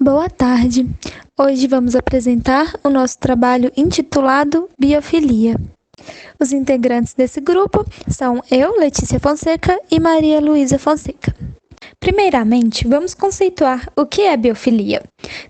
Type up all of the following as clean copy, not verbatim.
Boa tarde! Hoje vamos apresentar o nosso trabalho intitulado Biofilia. Os integrantes desse grupo são eu, Letícia Fonseca, e Maria Luísa Fonseca. Primeiramente, vamos conceituar o que é biofilia.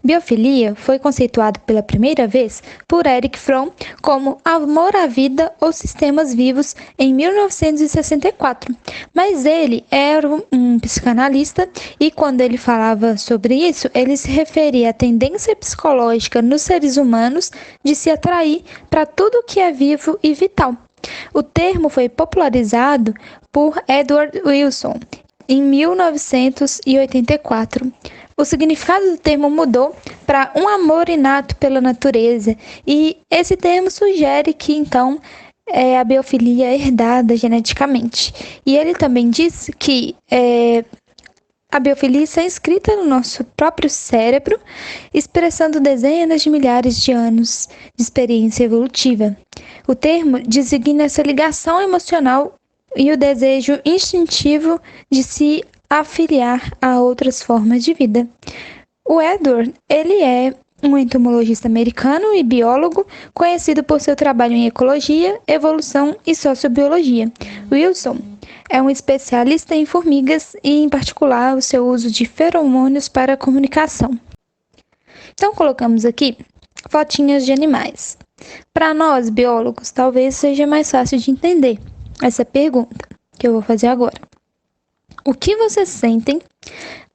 Biofilia foi conceituado pela primeira vez por Erich Fromm como amor à vida ou sistemas vivos em 1964. Mas ele era um psicanalista e quando ele falava sobre isso, ele se referia à tendência psicológica nos seres humanos de se atrair para tudo que é vivo e vital. O termo foi popularizado por Edward Wilson em 1984. O significado do termo mudou para um amor inato pela natureza, e esse termo sugere que, então, a biofilia é herdada geneticamente. E ele também diz que a biofilia está inscrita no nosso próprio cérebro, expressando dezenas de milhares de anos de experiência evolutiva. O termo designa essa ligação emocional e o desejo instintivo de se afiliar a outras formas de vida. O Edward, ele é um entomologista americano e biólogo conhecido por seu trabalho em ecologia, evolução e sociobiologia. Wilson é um especialista em formigas e, em particular, o seu uso de feromônios para a comunicação. Então, colocamos aqui fotinhas de animais. Para nós, biólogos, talvez seja mais fácil de entender essa pergunta que eu vou fazer agora. O que vocês sentem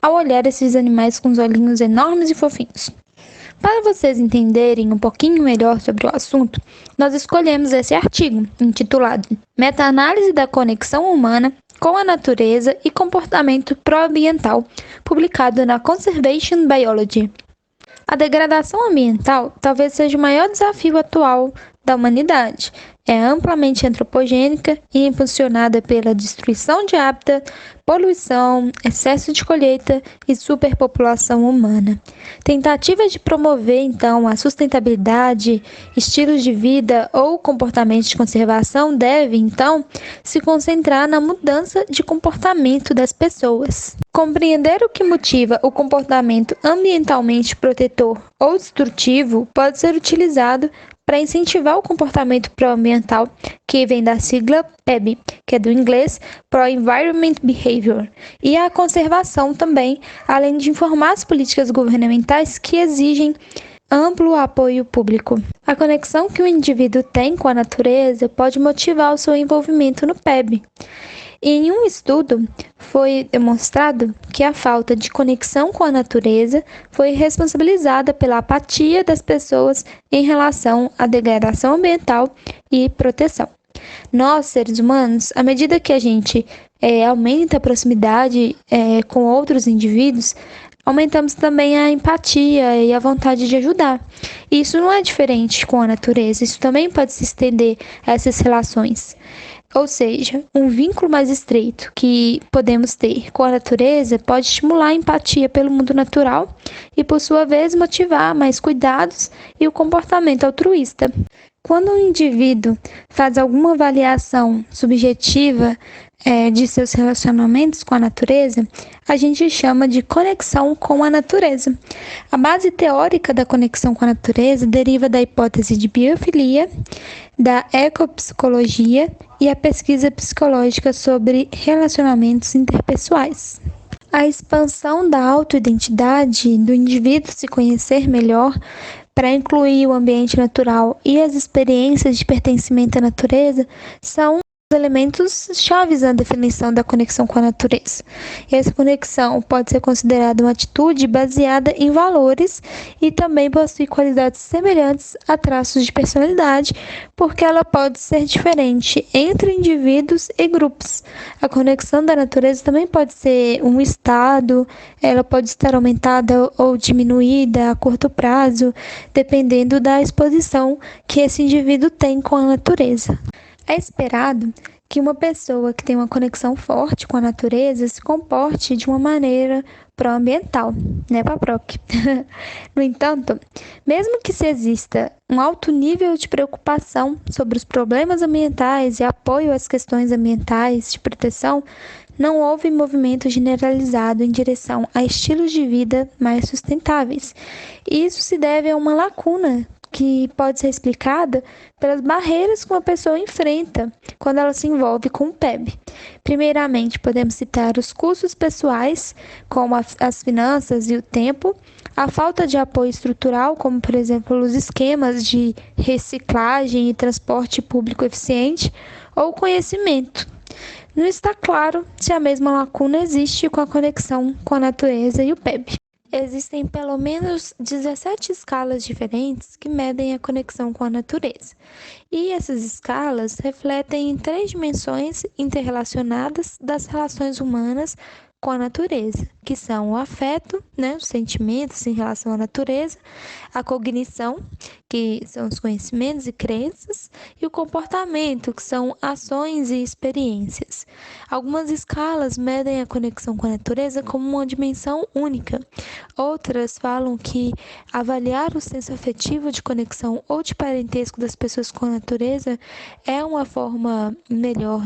ao olhar esses animais com os olhinhos enormes e fofinhos? Para vocês entenderem um pouquinho melhor sobre o assunto, nós escolhemos esse artigo, intitulado Meta-análise da conexão humana com a natureza e comportamento pró-ambiental, publicado na Conservation Biology. A degradação ambiental talvez seja o maior desafio atual da humanidade. É amplamente antropogênica e impulsionada pela destruição de hábitat, poluição, excesso de colheita e superpopulação humana. Tentativas de promover, então, a sustentabilidade, estilos de vida ou comportamentos de conservação devem, então, se concentrar na mudança de comportamento das pessoas. Compreender o que motiva o comportamento ambientalmente protetor ou destrutivo pode ser utilizado para incentivar o comportamento pró-ambiental, que vem da sigla PEB, que é do inglês Pro-Environment Behavior, e a conservação também, além de informar as políticas governamentais que exigem amplo apoio público. A conexão que o indivíduo tem com a natureza pode motivar o seu envolvimento no PEB. Em um estudo, foi demonstrado que a falta de conexão com a natureza foi responsabilizada pela apatia das pessoas em relação à degradação ambiental e proteção. Nós, seres humanos, à medida que a gente aumenta a proximidade com outros indivíduos, aumentamos também a empatia e a vontade de ajudar. E isso não é diferente com a natureza, isso também pode se estender a essas relações. Ou seja, um vínculo mais estreito que podemos ter com a natureza pode estimular a empatia pelo mundo natural e, por sua vez, motivar mais cuidados e o comportamento altruísta. Quando um indivíduo faz alguma avaliação subjetiva de seus relacionamentos com a natureza, a gente chama de conexão com a natureza. A base teórica da conexão com a natureza deriva da hipótese de biofilia, da ecopsicologia e a pesquisa psicológica sobre relacionamentos interpessoais. A expansão da autoidentidade do indivíduo se conhecer melhor para incluir o ambiente natural e as experiências de pertencimento à natureza são elementos chaves na definição da conexão com a natureza. E essa conexão pode ser considerada uma atitude baseada em valores e também possui qualidades semelhantes a traços de personalidade, porque ela pode ser diferente entre indivíduos e grupos. A conexão da natureza também pode ser um estado, ela pode estar aumentada ou diminuída a curto prazo, dependendo da exposição que esse indivíduo tem com a natureza. É esperado que uma pessoa que tem uma conexão forte com a natureza se comporte de uma maneira pró-ambiental, né, PAPROC? No entanto, mesmo que se exista um alto nível de preocupação sobre os problemas ambientais e apoio às questões ambientais de proteção, não houve movimento generalizado em direção a estilos de vida mais sustentáveis. Isso se deve a uma lacuna que pode ser explicada pelas barreiras que uma pessoa enfrenta quando ela se envolve com o PEB. Primeiramente, podemos citar os custos pessoais, como as finanças e o tempo, a falta de apoio estrutural, como por exemplo os esquemas de reciclagem e transporte público eficiente, ou conhecimento. Não está claro se a mesma lacuna existe com a conexão com a natureza e o PEB. Existem pelo menos 17 escalas diferentes que medem a conexão com a natureza. E essas escalas refletem três dimensões interrelacionadas das relações humanas com a natureza, que são o afeto, os sentimentos em relação à natureza, a cognição, que são os conhecimentos e crenças, e o comportamento, que são ações e experiências. Algumas escalas medem a conexão com a natureza como uma dimensão única. Outras falam que avaliar o senso afetivo de conexão ou de parentesco das pessoas com a natureza é uma forma melhor,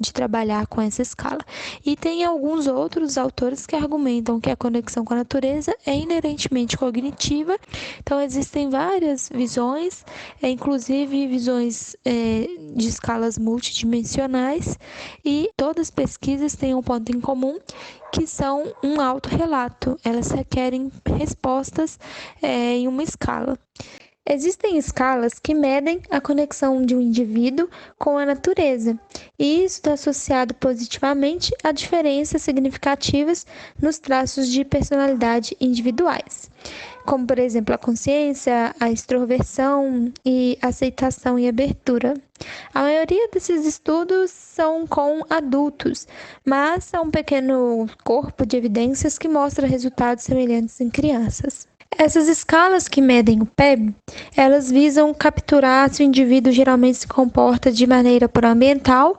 de trabalhar com essa escala. E tem alguns outros autores que argumentam que a conexão com a natureza é inerentemente cognitiva. Então, existem várias visões, inclusive visões de escalas multidimensionais, e todas as pesquisas têm um ponto em comum, que são um autorrelato. Elas requerem respostas em uma escala. Existem escalas que medem a conexão de um indivíduo com a natureza, e isso está associado positivamente a diferenças significativas nos traços de personalidade individuais, como, por exemplo, a consciência, a extroversão e aceitação e abertura. A maioria desses estudos são com adultos, mas há um pequeno corpo de evidências que mostra resultados semelhantes em crianças. Essas escalas que medem o PEB, elas visam capturar se o indivíduo geralmente se comporta de maneira proambiental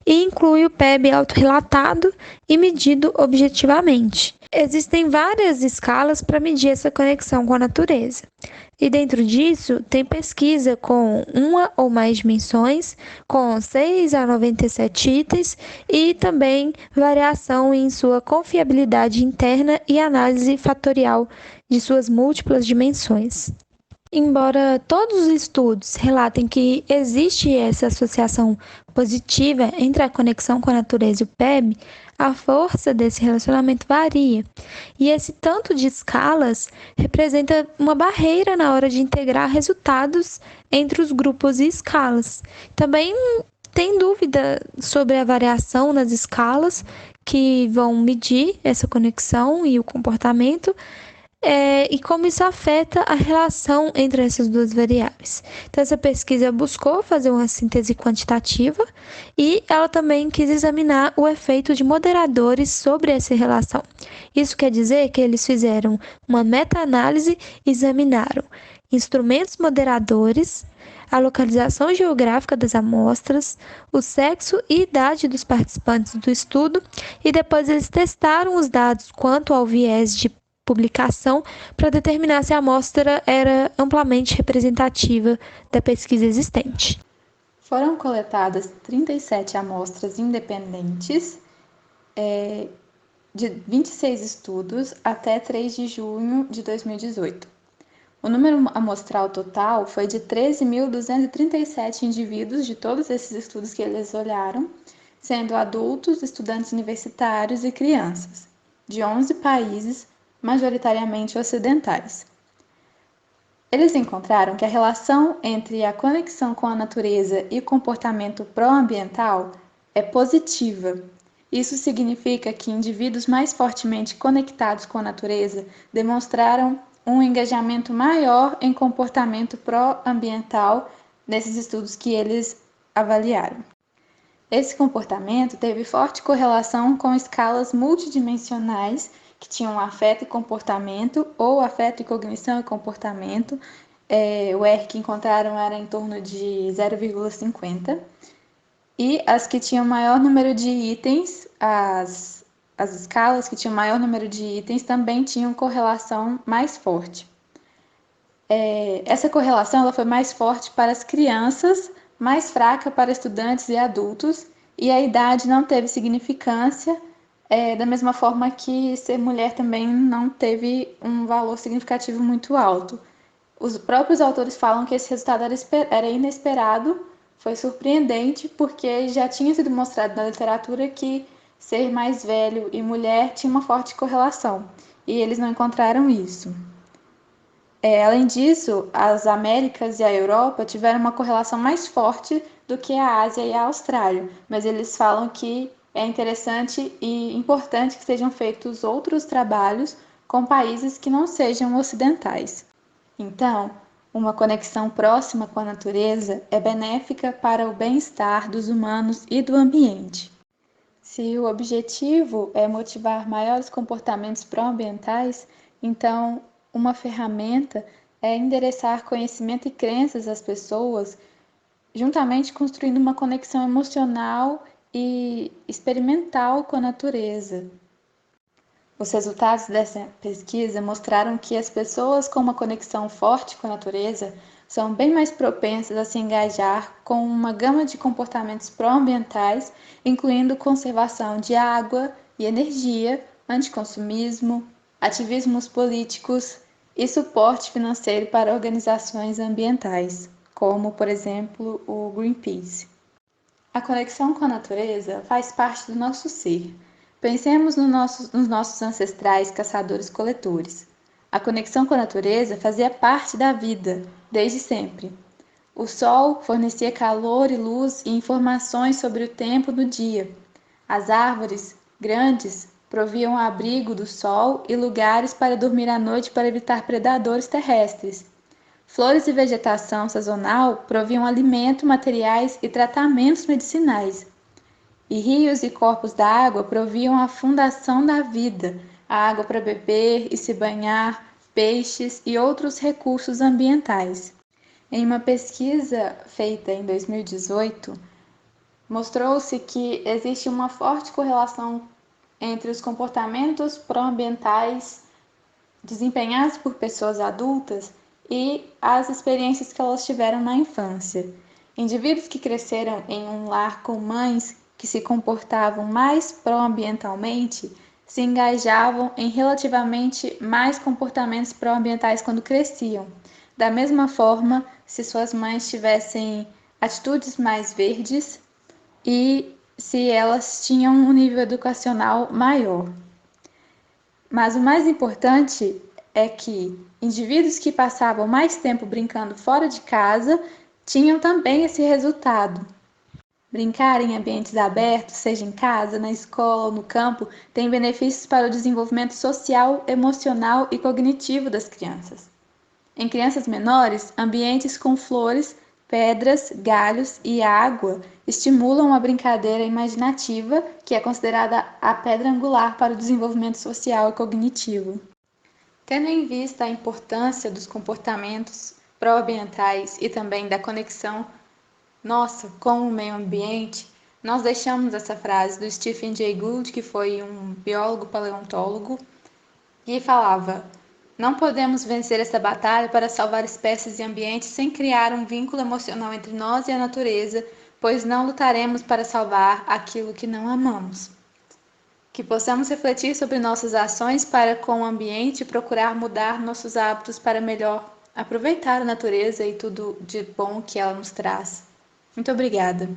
e inclui o PEB autorrelatado e medido objetivamente. Existem várias escalas para medir essa conexão com a natureza. E dentro disso, tem pesquisa com uma ou mais dimensões, com 6 a 97 itens, e também variação em sua confiabilidade interna e análise fatorial de suas múltiplas dimensões. Embora todos os estudos relatem que existe essa associação positiva entre a conexão com a natureza e o PEB, a força desse relacionamento varia, e esse tanto de escalas representa uma barreira na hora de integrar resultados entre os grupos e escalas. Também tem dúvida sobre a variação nas escalas que vão medir essa conexão e o comportamento, e como isso afeta a relação entre essas duas variáveis. Então, essa pesquisa buscou fazer uma síntese quantitativa, e ela também quis examinar o efeito de moderadores sobre essa relação. Isso quer dizer que eles fizeram uma meta-análise e examinaram instrumentos moderadores, a localização geográfica das amostras, o sexo e idade dos participantes do estudo, e depois eles testaram os dados quanto ao viés de publicação para determinar se a amostra era amplamente representativa da pesquisa existente. Foram coletadas 37 amostras independentes de 26 estudos até 3 de junho de 2018. O número amostral total foi de 13.237 indivíduos de todos esses estudos que eles olharam, sendo adultos, estudantes universitários e crianças, de 11 países, majoritariamente ocidentais. Eles encontraram que a relação entre a conexão com a natureza e o comportamento pró-ambiental é positiva. Isso significa que indivíduos mais fortemente conectados com a natureza demonstraram um engajamento maior em comportamento pró-ambiental nesses estudos que eles avaliaram. Esse comportamento teve forte correlação com escalas multidimensionais que tinham afeto e comportamento, ou afeto e cognição e comportamento. O R que encontraram era em torno de 0,50. E as que tinham maior número de itens, as escalas que tinham maior número de itens também tinham correlação mais forte. Essa correlação ela foi mais forte para as crianças, mais fraca para estudantes e adultos, e a idade não teve significância, da mesma forma que ser mulher também não teve um valor significativo muito alto. Os próprios autores falam que esse resultado era inesperado, foi surpreendente, porque já tinha sido mostrado na literatura que ser mais velho e mulher tinha uma forte correlação, e eles não encontraram isso. Além disso, as Américas e a Europa tiveram uma correlação mais forte do que a Ásia e a Austrália, mas eles falam que é interessante e importante que sejam feitos outros trabalhos com países que não sejam ocidentais. Então, uma conexão próxima com a natureza é benéfica para o bem-estar dos humanos e do ambiente. Se o objetivo é motivar maiores comportamentos pró-ambientais, então uma ferramenta é endereçar conhecimento e crenças às pessoas, juntamente construindo uma conexão emocional e experimental com a natureza. Os resultados dessa pesquisa mostraram que as pessoas com uma conexão forte com a natureza são bem mais propensas a se engajar com uma gama de comportamentos pró-ambientais, incluindo conservação de água e energia, anticonsumismo, ativismos políticos e suporte financeiro para organizações ambientais, como, por exemplo, o Greenpeace. A conexão com a natureza faz parte do nosso ser. Pensemos nos nossos ancestrais caçadores-coletores. A conexão com a natureza fazia parte da vida, desde sempre. O sol fornecia calor e luz e informações sobre o tempo do dia. As árvores, grandes, proviam abrigo do sol e lugares para dormir à noite para evitar predadores terrestres. Flores e vegetação sazonal proviam alimento, materiais e tratamentos medicinais. E rios e corpos d'água proviam a fundação da vida, a água para beber e se banhar, peixes e outros recursos ambientais. Em uma pesquisa feita em 2018, mostrou-se que existe uma forte correlação entre os comportamentos pró-ambientais desempenhados por pessoas adultas e as experiências que elas tiveram na infância. Indivíduos que cresceram em um lar com mães que se comportavam mais pró-ambientalmente se engajavam em relativamente mais comportamentos pró-ambientais quando cresciam. Da mesma forma, se suas mães tivessem atitudes mais verdes e se elas tinham um nível educacional maior. Mas o mais importante é que indivíduos que passavam mais tempo brincando fora de casa tinham também esse resultado. Brincar em ambientes abertos, seja em casa, na escola ou no campo, tem benefícios para o desenvolvimento social, emocional e cognitivo das crianças. Em crianças menores, ambientes com flores, pedras, galhos e água estimulam a brincadeira imaginativa, que é considerada a pedra angular para o desenvolvimento social e cognitivo. Tendo em vista a importância dos comportamentos pró-ambientais e também da conexão nossa com o meio ambiente, nós deixamos essa frase do Stephen Jay Gould, que foi um biólogo paleontólogo, e falava: não podemos vencer essa batalha para salvar espécies e ambientes sem criar um vínculo emocional entre nós e a natureza, pois não lutaremos para salvar aquilo que não amamos. Que possamos refletir sobre nossas ações para com o ambiente e procurar mudar nossos hábitos para melhor aproveitar a natureza e tudo de bom que ela nos traz. Muito obrigada.